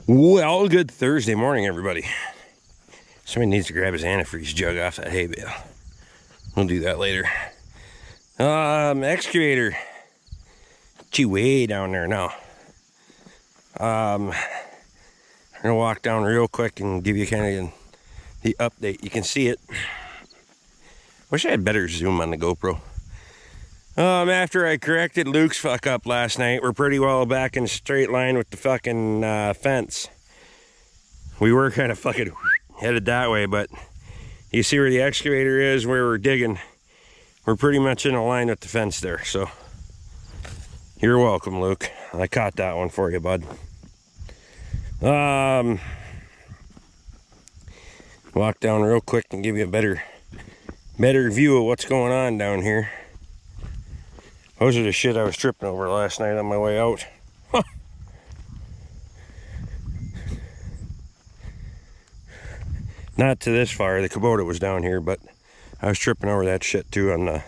Well, good Thursday morning, everybody. Somebody needs to grab his antifreeze jug off that hay bale. We'll do that later. Excavator. Gee, way down there now. I'm gonna walk down real quick and give you kind of the update. You can see it. Wish I had better zoom on the GoPro. After I corrected Luke's fuck up last night, we're pretty well back in straight line with the fucking fence. We were kind of fucking headed that way, but you see where the excavator is, where we're digging. We're pretty much in a line with the fence there, so you're welcome, Luke. I caught that one for you, bud. Walk down real quick and give you a better view of what's going on down here. Those are the shit I was tripping over last night on my way out. Not to this far, the Kubota was down here, but I was tripping over that shit too on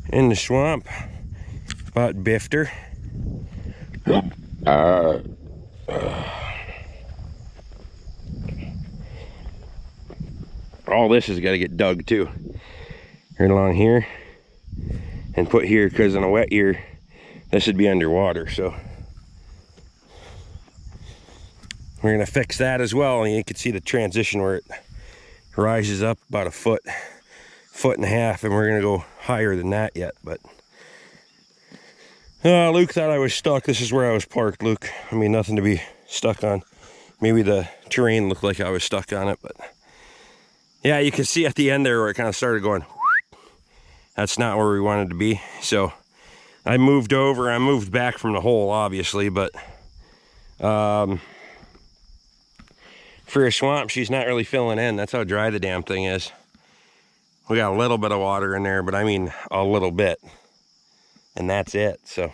in the swamp. About Bifter. All this has got to get dug too. Right along here. And put here, because in a wet year, this would be underwater, so we're gonna fix that as well. And you can see the transition where it rises up about a foot and a half, and we're gonna go higher than that yet. But Luke thought I was stuck. This is where I was parked, Luke. I mean, nothing to be stuck on. Maybe the terrain looked like I was stuck on it, but yeah, you can see at the end there where it kind of started going. That's not where we wanted to be, so I moved over. I moved back from the hole, obviously, but for a swamp, she's not really filling in. That's how dry the damn thing is. We got a little bit of water in there, but I mean a little bit, and that's it. So,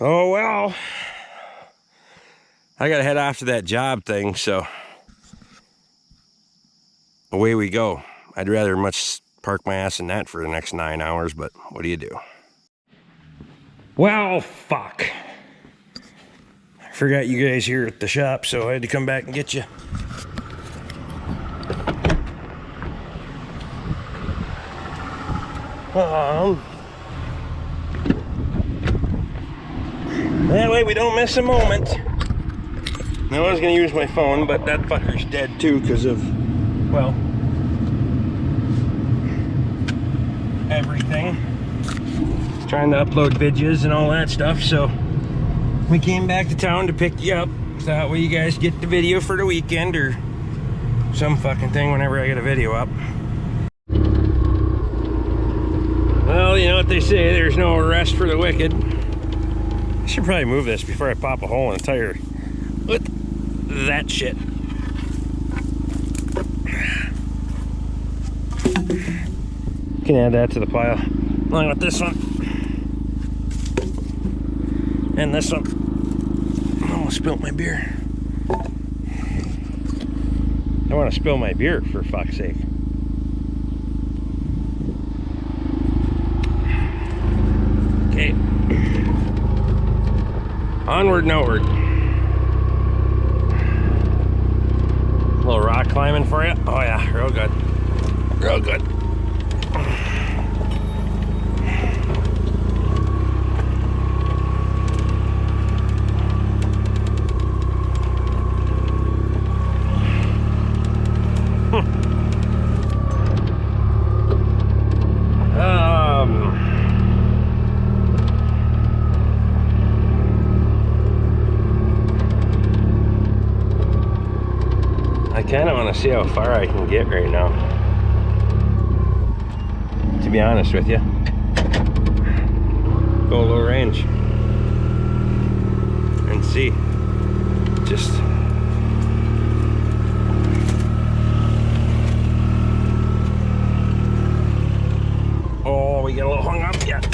oh well, I gotta head off to that job thing, so away we go. I'd rather much park my ass in that for the next 9 hours, but what do you do? Well, fuck. I forgot you guys here at the shop, so I had to come back and get you. That way we don't miss a moment. I was gonna use my phone, but that fucker's dead too because of, well, everything. Trying to upload videos and all that stuff, so we came back to town to pick you up. So that way you guys get the video for the weekend or some fucking thing whenever I get a video up. Well, you know what they say, there's no rest for the wicked. I should probably move this before I pop a hole in the tire with that shit. Can add that to the pile along with this one and this one. I almost spilled my beer. I want to spill my beer, for fuck's sake. Okay, onward and outward. A little rock climbing for you. Oh yeah, real good, real good. I kind of want to see how far I can get right now, to be honest with you. Go low range and see. Just oh, we get a little hung up yet.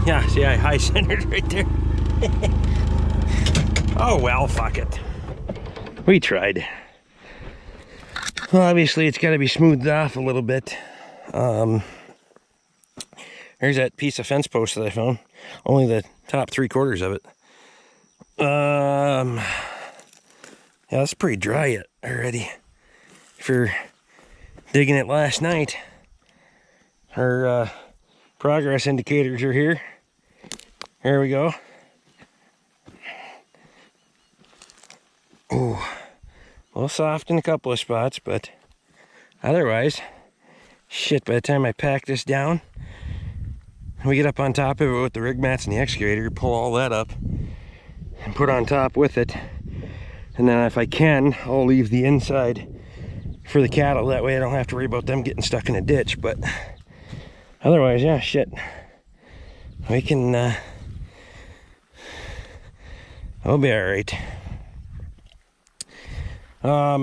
Yeah, see, I high centered right there. Oh well, fuck it. We tried. Well, obviously it's got to be smoothed off a little bit. Here's that piece of fence post that I found. Only the top 3/4 of it. Yeah, it's pretty dry yet already. For digging it last night. Our progress indicators are here. Here we go. Ooh, a little soft in a couple of spots, but otherwise, shit, by the time I pack this down, we get up on top of it with the rig mats and the excavator, pull all that up and put on top with it. And then if I can, I'll leave the inside for the cattle. That way I don't have to worry about them getting stuck in a ditch. But otherwise, yeah, shit. We can, I'll be all right. I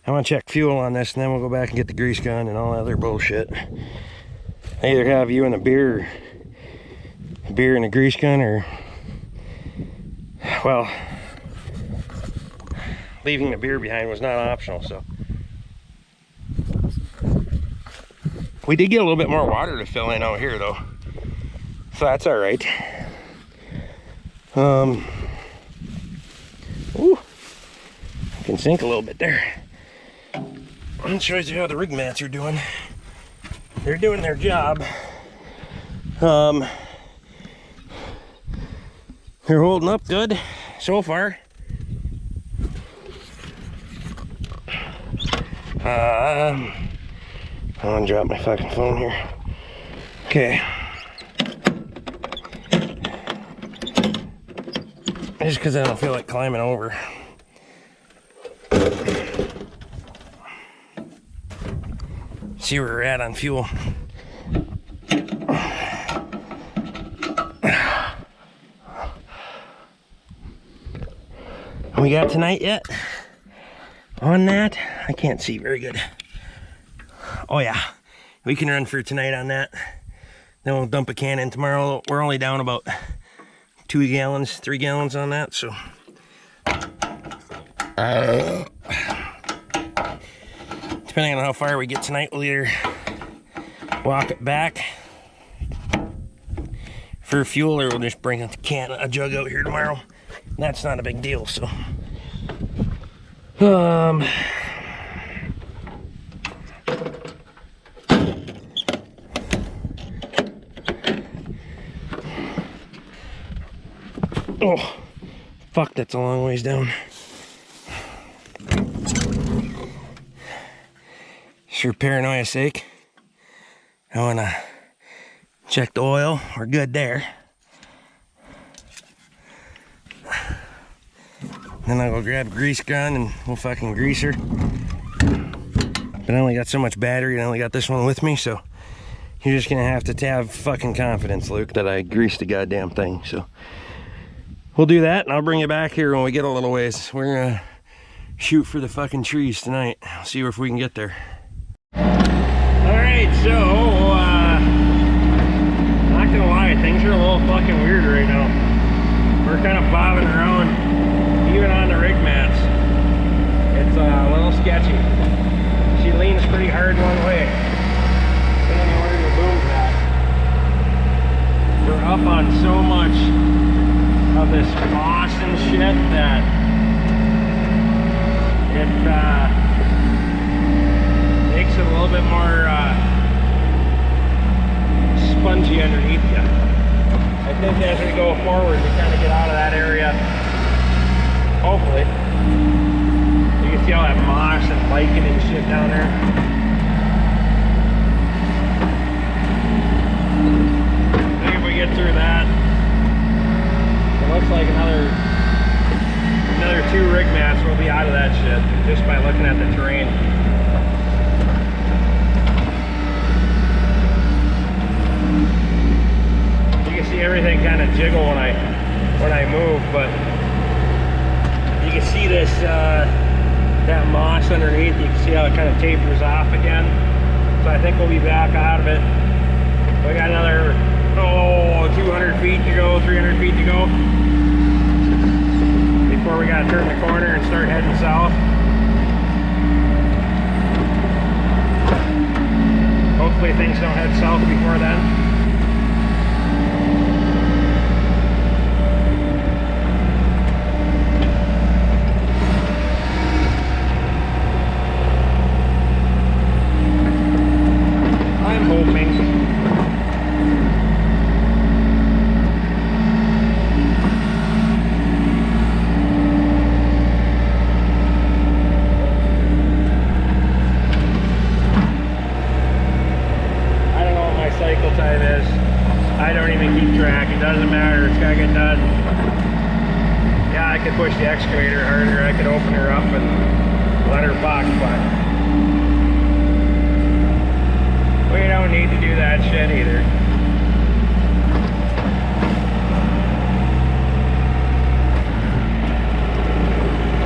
want to check fuel on this, and then we'll go back and get the grease gun and all that other bullshit. I either have you and the beer and the grease gun, or, well, leaving the beer behind was not optional, so. We did get a little bit more water to fill in out here, though, so that's all right. Ooh, I can sink a little bit there. That shows you how the rig mats are doing. They're doing their job. They're holding up good so far. I want to drop my fucking phone here. Okay. Just because I don't feel like climbing over. See where we're at on fuel. We got tonight yet? On that, I can't see very good. Oh yeah, we can run for tonight on that. Then we'll dump a can in tomorrow. We're only down about 2 gallons, 3 gallons on that, so. Depending on how far we get tonight, we'll either walk it back for fuel, or we'll just bring a jug out here tomorrow. That's not a big deal, so. Oh, fuck, that's a long ways down. For paranoia's sake, I wanna check the oil. We're good there. Then I'll go grab a grease gun and we'll fucking grease her. But I only got so much battery and I only got this one with me, so you're just gonna have to have fucking confidence, Luke, that I greased the goddamn thing. So we'll do that, and I'll bring you back here when we get a little ways. We're gonna shoot for the fucking trees tonight. I'll see if we can get there. Alright, so, not gonna lie, things are a little fucking weird right now. We're kind of bobbing around, even on the rig mats. It's a little sketchy. She leans pretty hard one way, depending on where your boom's at. We're up on so much of this moss and shit that it makes it a little bit more spongy underneath you. I think as we go forward, we kind of get out of that area. Hopefully. You can see all that moss and lichen and shit down there. I think if we get through that, it looks like another 2 rig mats will be out of that shit just by looking at the terrain. You can see everything kind of jiggle when I move, but you can see this that moss underneath. You can see how it kind of tapers off again. So I think we'll be back out of it. We got another 200 feet to go, 300 feet to go before we gotta turn the corner and start heading south. things don't head south before then. I'm hoping. Cycle time is. I don't even keep track. It doesn't matter. It's gotta get done. Yeah, I could push the excavator harder. I could open her up and let her buck, but we don't need to do that shit either.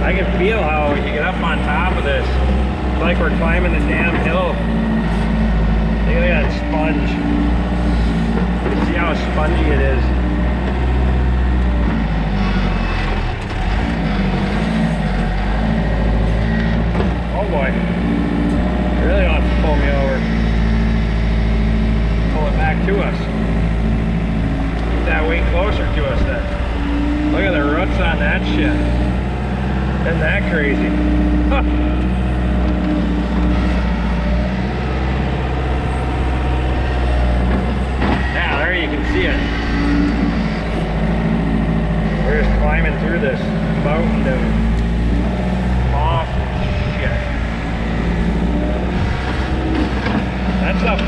I can feel how when you get up on top of this, it's like we're climbing the damn hill. Look at that sponge. You see how spongy it is. Oh boy. It really wants to pull me over. Pull it back to us. Get that weight closer to us then. Look at the roots on that shit. Isn't that crazy? Huh. There you can see it. We're just climbing through this mountain of moss and shit. That stuff,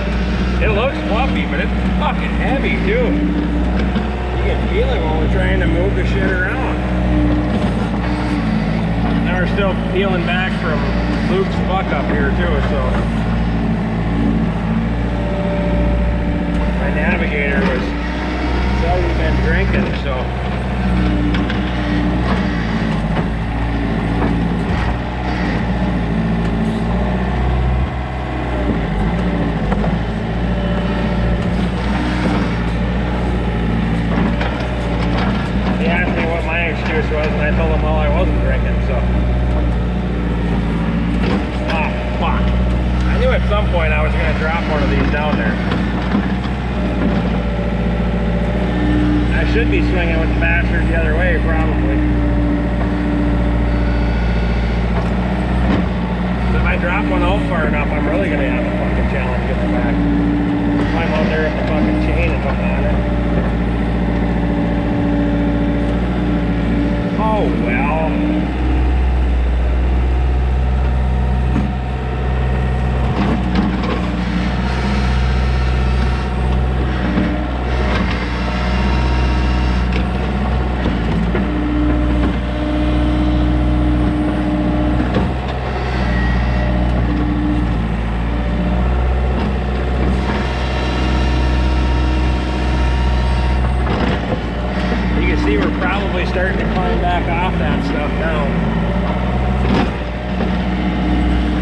it looks fluffy, but it's fucking heavy too. You can feel it when we're trying to move the shit around. Now we're still peeling back from Luke's buck up here too, so. My navigator was seldom been drinking, so he asked me what my excuse was, and I told him, well, I wasn't drinking, so fuck. I knew at some point I was going to drop one of these down there. I should be swinging with the bastard the other way, probably. But if I drop one out far enough, I'm really going to have a fucking challenge getting back. Climb out there with the fucking chain and something on it. Oh, well. Starting to climb back off that stuff now.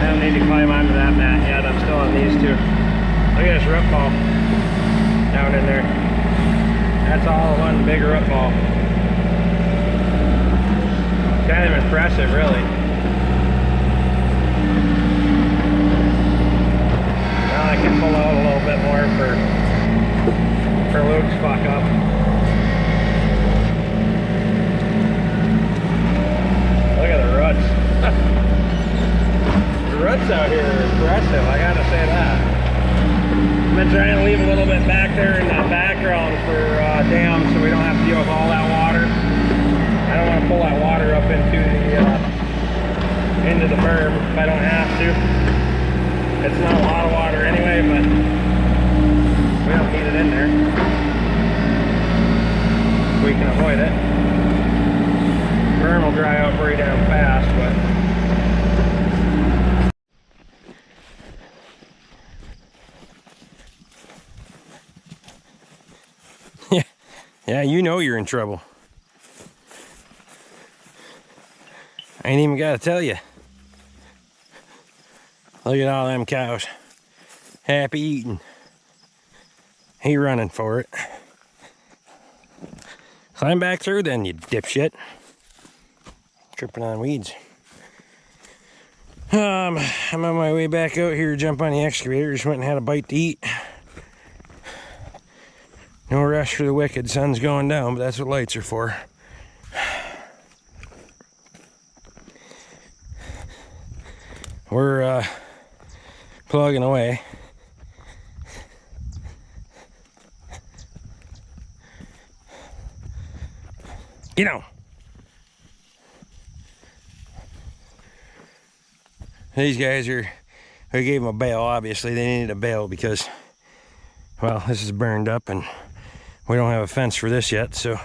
I don't need to climb onto that mat yet. I'm still on these two. Look at this root ball down in there. That's all one big root ball. Kind of impressive, really. Now I can pull out a little bit more for Luke's fuck up. Look at the roots. The roots out here are impressive, I gotta say that. I've been trying to leave a little bit back there in the background for dams so we don't have to deal with all that water. I don't want to pull that water up into the berm if I don't have to. It's not a lot of water anyway, but we don't need it in there. We can avoid it. Berm will dry out pretty damn fast, but yeah, you know you're in trouble. I ain't even gotta tell you. Look at all them cows. Happy eating. He running for it. Climb back through then, you dipshit. Tripping on weeds. I'm on my way back out here to jump on the excavator. Just went and had a bite to eat. No rush for the wicked. Sun's going down, but that's what lights are for. We're plugging away. Get on. These guys are, I gave them a bail. Obviously they needed a bail because, well, this is burned up and we don't have a fence for this yet, so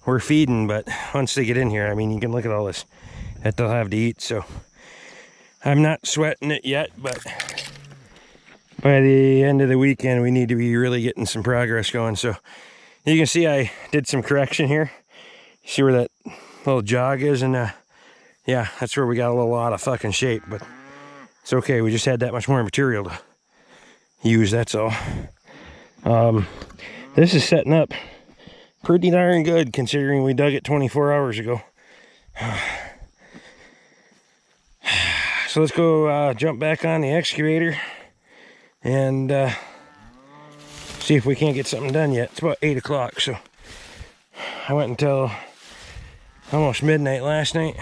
we're feeding. But once they get in here, I mean, you can look at all this that they'll have to eat. So I'm not sweating it yet, but by the end of the weekend we need to be really getting some progress going. So you can see I did some correction here. See where that little jog is, and yeah, that's where we got a little out of fucking shape, but it's okay. We just had that much more material to use, that's all. This is setting up pretty darn good considering we dug it 24 hours ago. So let's go jump back on the excavator and see if we can't get something done yet. It's about 8 o'clock, so I went until almost midnight last night.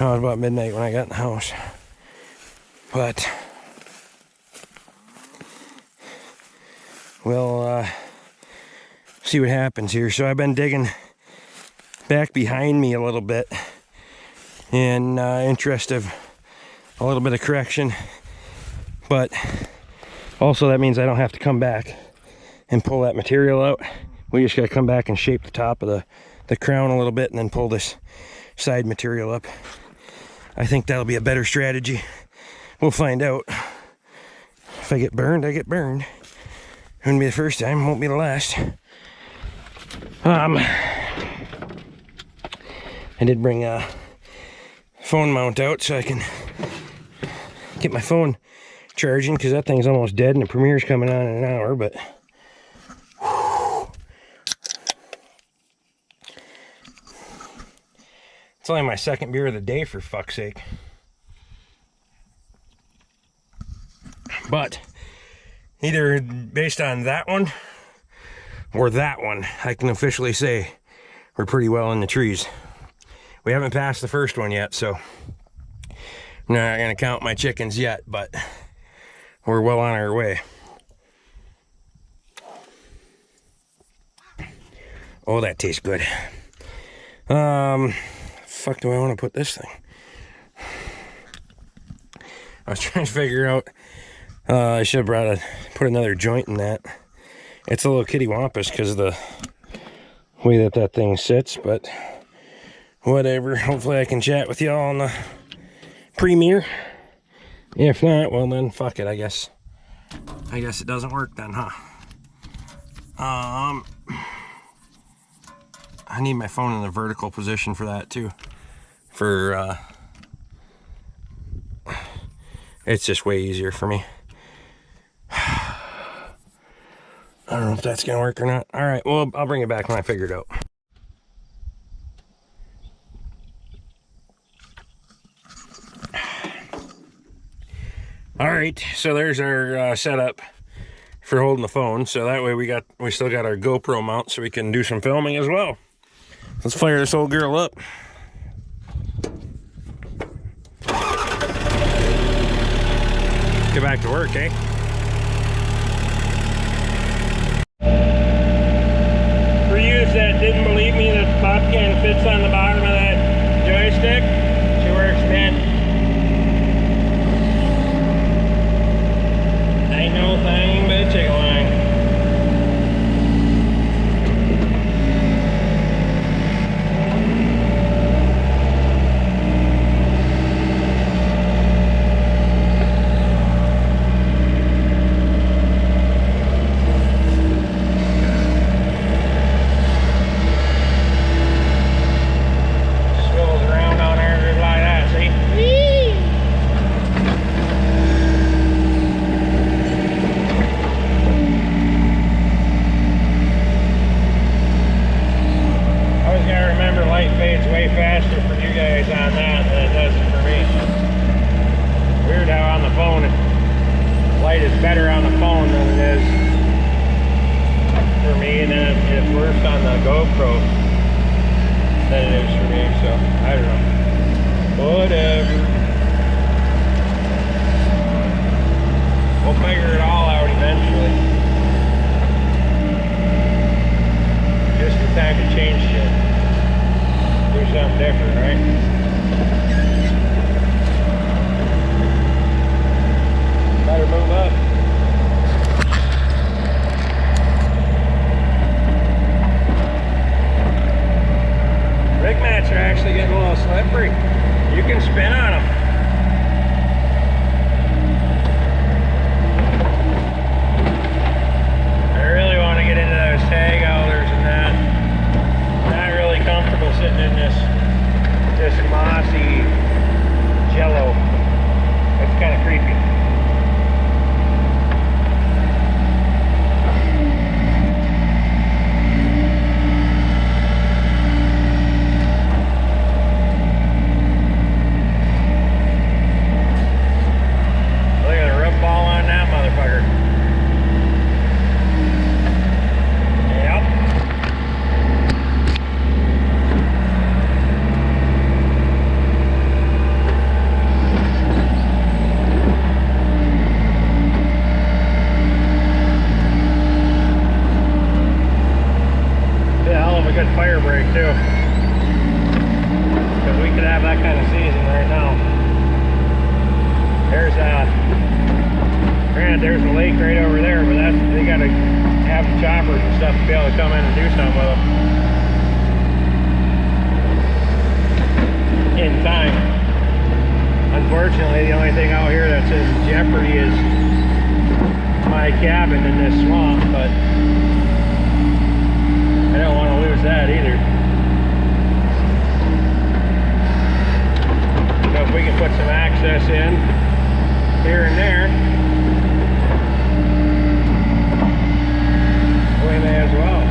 It was about midnight when I got in the house. But we'll see what happens here. So I've been digging back behind me a little bit in interest of a little bit of correction. But also that means I don't have to come back and pull that material out. We just got to come back and shape the top of the crown a little bit and then pull this side material up. I think that'll be a better strategy. We'll find out. If I get burned, I get burned. It wouldn't be the first time, won't be the last. I did bring a phone mount out so I can get my phone charging, because that thing's almost dead and the premiere's coming on in an hour, but it's only my second beer of the day, for fuck's sake. But either based on that one or that one, I can officially say we're pretty well in the trees. We haven't passed the first one yet, so I'm not gonna count my chickens yet, but we're well on our way. Oh, that tastes good. Fuck do I want to put this thing? I was trying to figure out, I should have put another joint in that. It's a little kitty wampus because of the way that thing sits, but whatever. Hopefully I can chat with y'all on the premiere. If not, well then fuck it, I guess it doesn't work then, huh? I need my phone in the vertical position for that too. It's just way easier for me. I don't know if that's gonna work or not. All right, well, I'll bring it back when I figure it out. All right, so there's our setup for holding the phone. So that way we still got our GoPro mount so we can do some filming as well. Let's fire this old girl up. Get back to work, eh? For you that didn't believe me that the pop can fits on the bottom of that joystick, she works, man. Ain't no thing but a chicken wing. Swivels around on there. and then it's worse on the GoPro than it is for me, so I don't know. Whatever. We'll figure it all out eventually. Just the time to change shit. Do something different, right? Better move up. Rig mats are actually getting a little slippery. You can spin on them. I really want to get into those tag holders and that. Not really comfortable sitting in this mossy jello. It's kind of creepy. Fire break too, because we could have that kind of season right now. There's a lake right over there, but that's, they got to have the choppers and stuff to be able to come in and do something with them in time. Unfortunately, the only thing out here that's in jeopardy is my cabin in this swamp, but I don't want to lose that either. So if we can put some access in here and there, we may as well.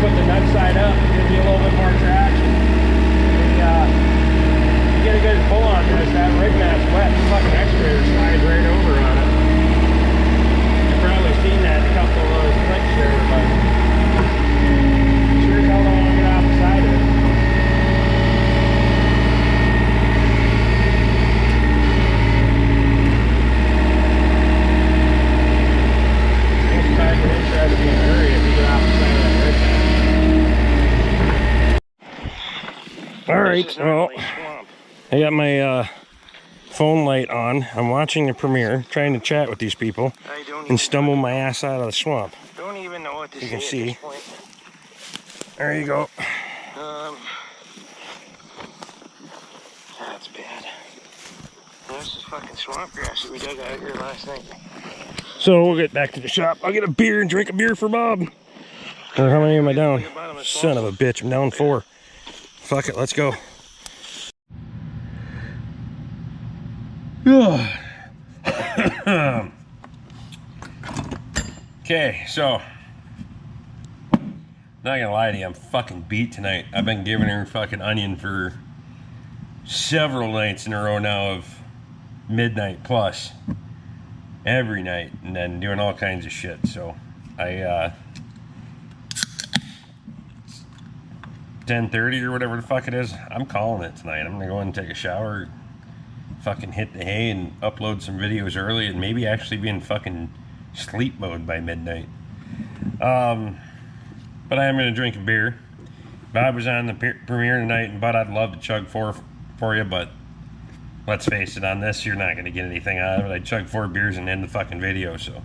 put the nut side up, give you a little bit more traction. You get a good pull on this, that rig mat's wet, the fucking excavator slides right over on it. You've probably seen that in a couple of those clicks there, but sure as hell don't want to get off the side of it. Alright, well, I got my phone light on. I'm watching the premiere, trying to chat with these people, and stumble my ass out of the swamp. Don't even know what to you can see. see. There you go. That's bad. This is fucking swamp grass that we dug out here last night. So we'll get back to the shop. I'll get a beer and drink a beer for Bob. Or how many am I down? Son of a bitch, I'm down 4. Fuck it, let's go. Okay, so not gonna lie to you, I'm fucking beat tonight. I've been giving her fucking onion for several nights in a row now of midnight plus every night, and then doing all kinds of shit. So I 10:30 or whatever the fuck it is, I'm calling it tonight. I'm gonna go and take a shower, fucking hit the hay, and upload some videos early, and maybe actually be in fucking sleep mode by midnight. But I am gonna drink a beer. Bob was on the premiere tonight, and Bud, I'd love to chug 4 for you, but let's face it, on this you're not gonna get anything out of it. I chug 4 beers and end the fucking video, so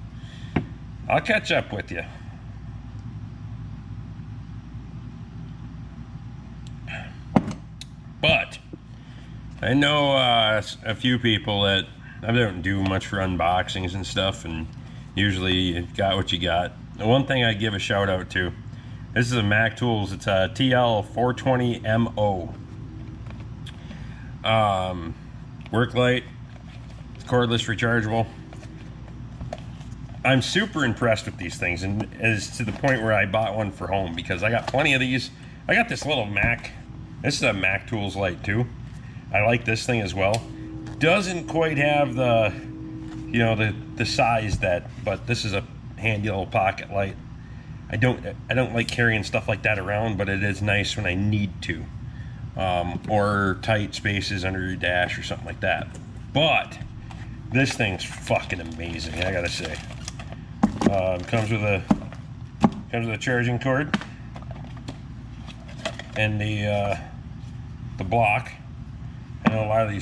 I'll catch up with you. But I know a few people that I don't do much for unboxings and stuff, and usually you got what you got. The one thing I give a shout out to, this is a Mac Tools. It's a TL420MO. Work light. It's cordless, rechargeable. I'm super impressed with these things, and as to the point where I bought one for home, because I got plenty of these. I got this little Mac. This is a Mac Tools light too. I like this thing as well. Doesn't quite have the, you know, the size that, but this is a handy little pocket light. I don't like carrying stuff like that around, but it is nice when I need to, or tight spaces under your dash or something like that. But this thing's fucking amazing, I gotta say. Comes with a charging cord and the block. I know a lot of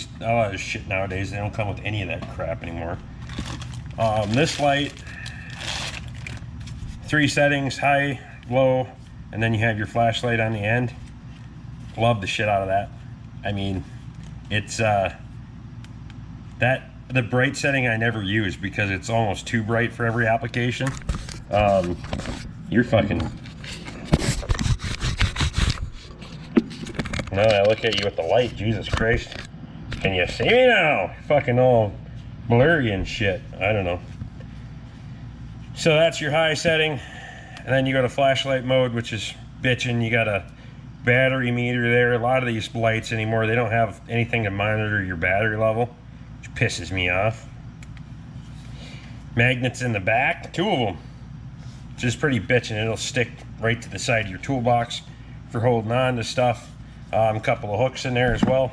this shit nowadays, they don't come with any of that crap anymore. This light, 3 settings, high, low, and then you have your flashlight on the end. Love the shit out of that. I mean, it's the bright setting I never use because it's almost too bright for every application. You're fucking... Now I look at you with the light, Jesus Christ. Can you see me now? Fucking all blurry and shit. I don't know. So that's your high setting. And then you go to flashlight mode, which is bitching. You got a battery meter there. A lot of these lights anymore, they don't have anything to monitor your battery level, which pisses me off. Magnets in the back, 2 of them. Which is pretty bitching. It'll stick right to the side of your toolbox for holding on to stuff. A couple of hooks in there as well.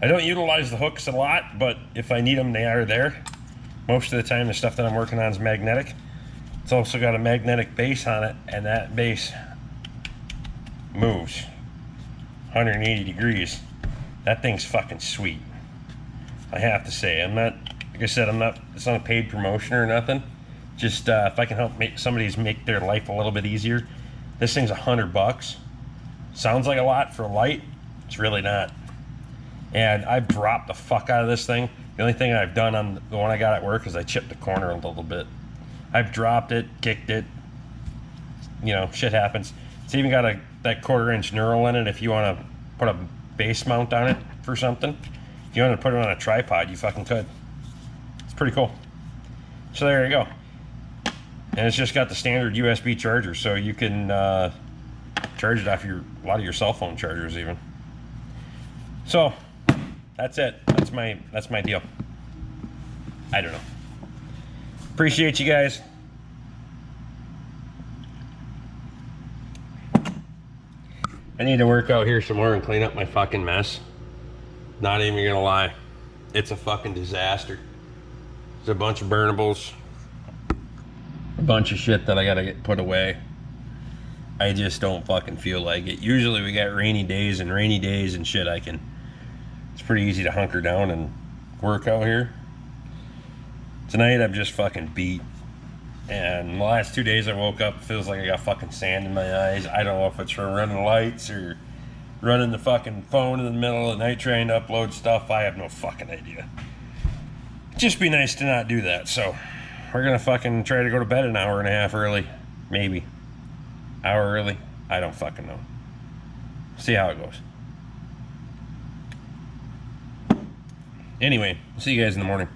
I don't utilize the hooks a lot, but if I need them, they are there. Most of the time, the stuff that I'm working on is magnetic. It's also got a magnetic base on it, and that base moves 180 degrees. That thing's fucking sweet, I have to say. I'm not, like I said, it's not a paid promotion or nothing. Just if I can help make their life a little bit easier. This thing's $100. Sounds like a lot for a light. It's really not. And I've dropped the fuck out of this thing. The only thing I've done on the one I got at work is I chipped the corner a little bit. I've dropped it, kicked it. You know, shit happens. It's even got that 1/4-inch knurl in it if you want to put a base mount on it for something. If you want to put it on a tripod, you fucking could. It's pretty cool. So there you go. And it's just got the standard USB charger, so you can charge it off a lot of your cell phone chargers even. So that's it. That's my deal. I don't know. Appreciate you guys. I need to work out here some more and clean up my fucking mess. Not even gonna lie. It's a fucking disaster. There's a bunch of burnables. A bunch of shit that I gotta get put away. I just don't fucking feel like it. Usually we got rainy days and shit. It's pretty easy to hunker down and work out here. Tonight I'm just fucking beat. And the last 2 days I woke up, it feels like I got fucking sand in my eyes. I don't know if it's from running lights or running the fucking phone in the middle of the night trying to upload stuff. I have no fucking idea. It'd just be nice to not do that. So we're gonna fucking try to go to bed an hour and a half early. Maybe. Hour early. I don't fucking know. See how it goes. Anyway, see you guys in the morning.